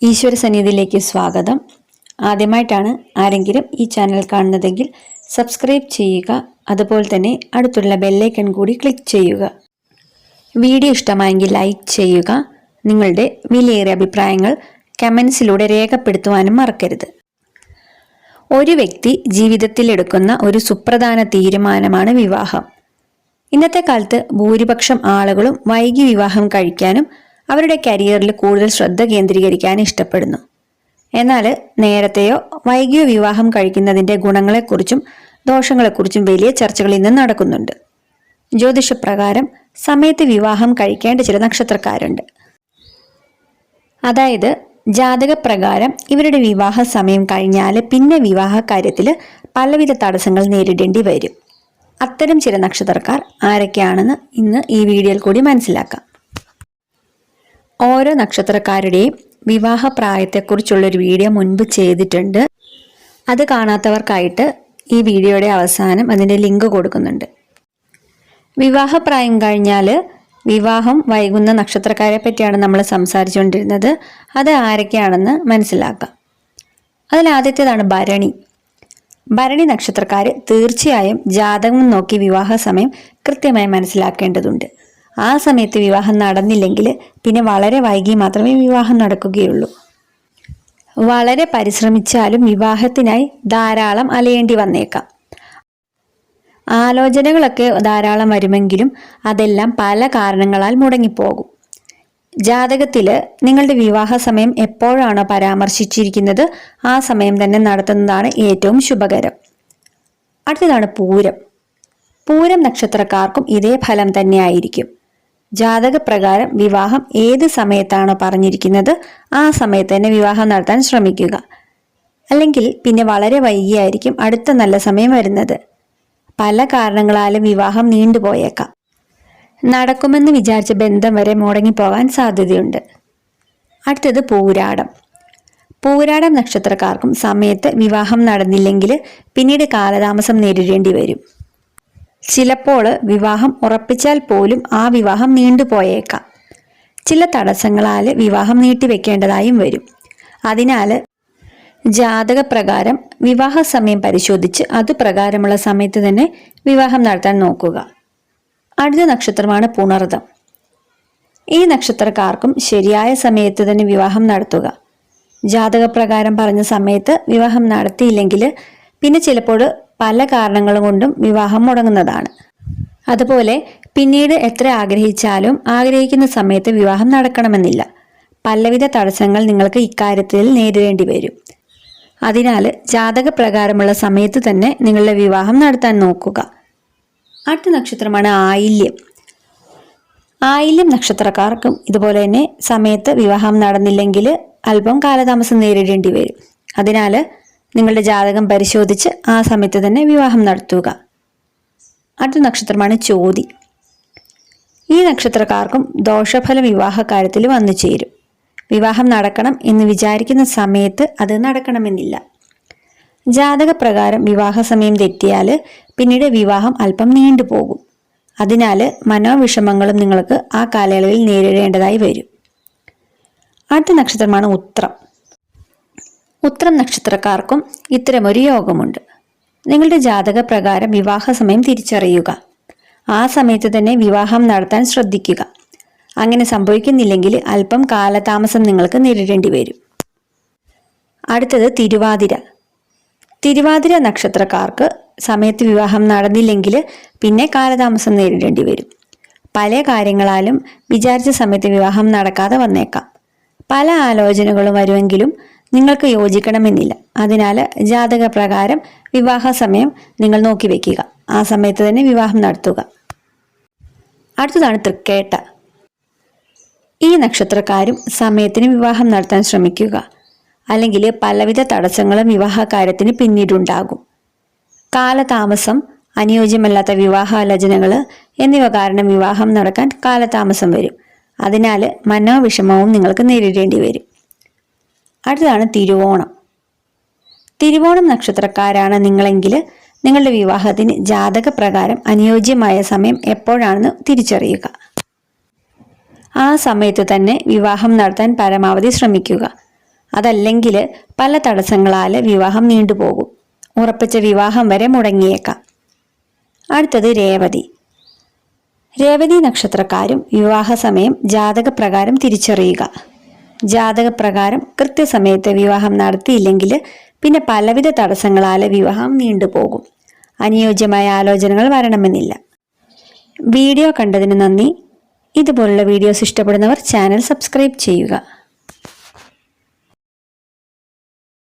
ഈശ്വര സന്നിധിയിലേക്ക് സ്വാഗതം. ആദ്യമായിട്ടാണ് ആരെങ്കിലും ഈ ചാനൽ കാണുന്നതെങ്കിൽ സബ്സ്ക്രൈബ് ചെയ്യുക. അതുപോലെ തന്നെ അടുത്തുള്ള ബെല്ലൈക്കൺ കൂടി ക്ലിക്ക് ചെയ്യുക. വീഡിയോ ഇഷ്ടമായെങ്കിൽ ലൈക്ക് ചെയ്യുക. നിങ്ങളുടെ വിലയേറിയ അഭിപ്രായങ്ങൾ കമൻസിലൂടെ രേഖപ്പെടുത്തുവാനും മറക്കരുത്. ഒരു വ്യക്തി ജീവിതത്തിൽ എടുക്കുന്ന ഒരു സുപ്രധാന തീരുമാനമാണ് വിവാഹം. ഇന്നത്തെ കാലത്ത് ഭൂരിപക്ഷം ആളുകളും വൈകി വിവാഹം കഴിക്കാനും അവരുടെ കരിയറിൽ കൂടുതൽ ശ്രദ്ധ കേന്ദ്രീകരിക്കാൻ ഇഷ്ടപ്പെടുന്നു. എന്നാൽ നേരത്തെയോ വൈകിയോ വിവാഹം കഴിക്കുന്നതിൻ്റെ ഗുണങ്ങളെക്കുറിച്ചും ദോഷങ്ങളെക്കുറിച്ചും വലിയ ചർച്ചകൾ ഇന്ന് നടക്കുന്നുണ്ട്. ജ്യോതിഷപ്രകാരം സമയത്ത് വിവാഹം കഴിക്കേണ്ട ചില നക്ഷത്രക്കാരുണ്ട്. അതായത് ജാതകപ്രകാരം ഇവരുടെ വിവാഹ സമയം കഴിഞ്ഞാൽ പിന്നെ വിവാഹ കാര്യത്തിൽ പലവിധ തടസ്സങ്ങൾ നേരിടേണ്ടി വരും. അത്തരം ചില നക്ഷത്രക്കാർ ആരൊക്കെയാണെന്ന് ഇന്ന് ഈ വീഡിയോയിൽ കൂടി മനസ്സിലാക്കാം. ഓരോ നക്ഷത്രക്കാരുടെയും വിവാഹ പ്രായത്തെക്കുറിച്ചുള്ളൊരു വീഡിയോ മുൻപ് ചെയ്തിട്ടുണ്ട്. അത് കാണാത്തവർക്കായിട്ട് ഈ വീഡിയോയുടെ അവസാനം അതിൻ്റെ ലിങ്ക് കൊടുക്കുന്നുണ്ട്. വിവാഹപ്രായം കഴിഞ്ഞാൽ വിവാഹം വൈകുന്ന നക്ഷത്രക്കാരെ പറ്റിയാണ് നമ്മൾ സംസാരിച്ചുകൊണ്ടിരുന്നത്. അത് ആരൊക്കെയാണെന്ന് മനസ്സിലാക്കാം. അതിലാദ്യത്തേതാണ് ഭരണി. ഭരണി നക്ഷത്രക്കാർ തീർച്ചയായും ജാതകം നോക്കി വിവാഹ സമയം കൃത്യമായി മനസ്സിലാക്കേണ്ടതുണ്ട്. ആ സമയത്ത് വിവാഹം നടന്നില്ലെങ്കിൽ പിന്നെ വളരെ വൈകി മാത്രമേ വിവാഹം നടക്കുകയുള്ളൂ. വളരെ പരിശ്രമിച്ചാലും വിവാഹത്തിനായി ധാരാളം അലയേണ്ടി വന്നേക്കാം. ആലോചനകളൊക്കെ ധാരാളം വരുമെങ്കിലും അതെല്ലാം പല കാരണങ്ങളാൽ മുടങ്ങിപ്പോകും. ജാതകത്തിൽ നിങ്ങളുടെ വിവാഹ സമയം എപ്പോഴാണോ പരാമർശിച്ചിരിക്കുന്നത് ആ സമയം തന്നെ നടത്തുന്നതാണ് ഏറ്റവും ശുഭകരം. അടുത്തതാണ് പൂരം. പൂരം നക്ഷത്രക്കാർക്കും ഇതേ ഫലം തന്നെയായിരിക്കും. ജാതകപ്രകാരം വിവാഹം ഏത് സമയത്താണോ പറഞ്ഞിരിക്കുന്നത് ആ സമയത്ത് തന്നെ വിവാഹം നടത്താൻ ശ്രമിക്കുക. അല്ലെങ്കിൽ പിന്നെ വളരെ വൈകിയായിരിക്കും അടുത്ത നല്ല സമയം വരുന്നത്. പല കാരണങ്ങളാലും വിവാഹം നീണ്ടുപോയേക്കാം. നടക്കുമെന്ന് വിചാരിച്ച ബന്ധം വരെ മുടങ്ങിപ്പോകാൻ സാധ്യതയുണ്ട്. അടുത്തത് പൂരാടം. പൂരാടം നക്ഷത്രക്കാർക്കും സമയത്ത് വിവാഹം നടന്നില്ലെങ്കിൽ പിന്നീട് കാലതാമസം നേരിടേണ്ടി വരും. ചിലപ്പോൾ വിവാഹം ഉറപ്പിച്ചാൽ പോലും ആ വിവാഹം നീണ്ടുപോയേക്കാം. ചില തടസ്സങ്ങളാൽ വിവാഹം നീട്ടിവെക്കേണ്ടതായും വരും. അതിനാൽ ജാതകപ്രകാരം വിവാഹ സമയം പരിശോധിച്ച് അതുപ്രകാരമുള്ള സമയത്ത് തന്നെ വിവാഹം നടത്താൻ നോക്കുക. അടുത്ത നക്ഷത്രമാണ് പുണർദം. ഈ നക്ഷത്രക്കാർക്കും ശരിയായ സമയത്ത് തന്നെ വിവാഹം നടത്തുക. ജാതകപ്രകാരം പറഞ്ഞ സമയത്ത് വിവാഹം നടത്തിയില്ലെങ്കിൽ പിന്നെ ചിലപ്പോൾ പല കാരണങ്ങളും കൊണ്ടും വിവാഹം മുടങ്ങുന്നതാണ്. അതുപോലെ പിന്നീട് എത്ര ആഗ്രഹിച്ചാലും ആഗ്രഹിക്കുന്ന സമയത്ത് വിവാഹം നടക്കണമെന്നില്ല. പലവിധ തടസ്സങ്ങൾ നിങ്ങൾക്ക് ഇക്കാര്യത്തിൽ നേരിടേണ്ടി വരും. അതിനാൽ ജാതകപ്രകാരമുള്ള സമയത്ത് തന്നെ നിങ്ങളുടെ വിവാഹം നടത്താൻ നോക്കുക. അടുത്ത നക്ഷത്രമാണ് ആയില്യം. ആയില്യം നക്ഷത്രക്കാർക്കും ഇതുപോലെ തന്നെ സമയത്ത് വിവാഹം നടന്നില്ലെങ്കിൽ അല്പം കാലതാമസം നേരിടേണ്ടി വരും. അതിനാൽ നിങ്ങളുടെ ജാതകം പരിശോധിച്ച് ആ സമയത്ത് തന്നെ വിവാഹം നടത്തുക. അടുത്ത നക്ഷത്രമാണ് ചോതി. ഈ നക്ഷത്രക്കാർക്കും ദോഷഫലം വിവാഹ കാര്യത്തിൽ വന്നു ചേരും. വിവാഹം നടക്കണം എന്ന് വിചാരിക്കുന്ന സമയത്ത് അത് നടക്കണമെന്നില്ല. ജാതകപ്രകാരം വിവാഹ സമയം തെറ്റിയാൽ പിന്നീട് വിവാഹം അല്പം നീണ്ടുപോകും. അതിനാൽ മനോവിഷമങ്ങളും നിങ്ങൾക്ക് ആ കാലയളവിൽ നേരിടേണ്ടതായി വരും. അടുത്ത നക്ഷത്രമാണ് ഉത്രം. ഉത്രം നക്ഷത്രക്കാർക്കും ഇത്തരമൊരു യോഗമുണ്ട്. നിങ്ങളുടെ ജാതകപ്രകാരം വിവാഹ സമയം തിരിച്ചറിയുക. ആ സമയത്ത് തന്നെ വിവാഹം നടത്താൻ ശ്രദ്ധിക്കുക. അങ്ങനെ സംഭവിക്കുന്നില്ലെങ്കിൽ അല്പം കാലതാമസം നിങ്ങൾക്ക് നേരിടേണ്ടി വരും. അടുത്തത് തിരുവാതിര. തിരുവാതിര നക്ഷത്രക്കാർക്ക് സമയത്ത് വിവാഹം നടന്നില്ലെങ്കിൽ പിന്നെ കാലതാമസം നേരിടേണ്ടി വരും. പല കാര്യങ്ങളാലും വിചാരിച്ച സമയത്ത് വിവാഹം നടക്കാതെ വന്നേക്കാം. പല ആലോചനകളും വരുമെങ്കിലും നിങ്ങൾക്ക് യോജിക്കണമെന്നില്ല. അതിനാൽ ജാതകപ്രകാരം വിവാഹ സമയം നിങ്ങൾ നോക്കി വയ്ക്കുക. ആ സമയത്ത് തന്നെ വിവാഹം നടത്തുക. അടുത്തതാണ് തൃക്കേട്ട. ഈ നക്ഷത്രക്കാരും സമയത്തിന് വിവാഹം നടത്താൻ ശ്രമിക്കുക. അല്ലെങ്കിൽ പലവിധ തടസ്സങ്ങളും വിവാഹ കാര്യത്തിന് പിന്നീടുണ്ടാകും. കാലതാമസം, അനുയോജ്യമല്ലാത്ത വിവാഹാലോചനകൾ എന്നിവ കാരണം വിവാഹം നടക്കാൻ കാലതാമസം വരും. അതിനാൽ മനോവിഷമവും നിങ്ങൾക്ക് നേരിടേണ്ടി വരും. അടുത്തതാണ് തിരുവോണം. തിരുവോണം നക്ഷത്രക്കാരാണ് നിങ്ങളെങ്കിൽ നിങ്ങളുടെ വിവാഹത്തിന് ജാതകപ്രകാരം അനുയോജ്യമായ സമയം എപ്പോഴാണെന്ന് തിരിച്ചറിയുക. ആ സമയത്ത് തന്നെ വിവാഹം നടത്താൻ പരമാവധി ശ്രമിക്കുക. അതല്ലെങ്കിൽ പല തടസ്സങ്ങളാൽ വിവാഹം നീണ്ടുപോകും. ഉറപ്പിച്ച വിവാഹം വരെ മുടങ്ങിയേക്കാം. അടുത്തത് രേവതി. രേവതി നക്ഷത്രക്കാരും വിവാഹ സമയം ജാതകപ്രകാരം തിരിച്ചറിയുക. ജാതകപ്രകാരം കൃത്യസമയത്ത് വിവാഹം നടത്തിയില്ലെങ്കിൽ പിന്നെ പലവിധ തടസ്സങ്ങളാൽ വിവാഹം നീണ്ടുപോകും. അനുയോജ്യമായ ആലോചനകൾ വരണമെന്നില്ല. വീഡിയോ കണ്ടതിന് നന്ദി. ഇതുപോലുള്ള വീഡിയോസ് ഇഷ്ടപ്പെടുന്നവർ ചാനൽ സബ്സ്ക്രൈബ് ചെയ്യുക.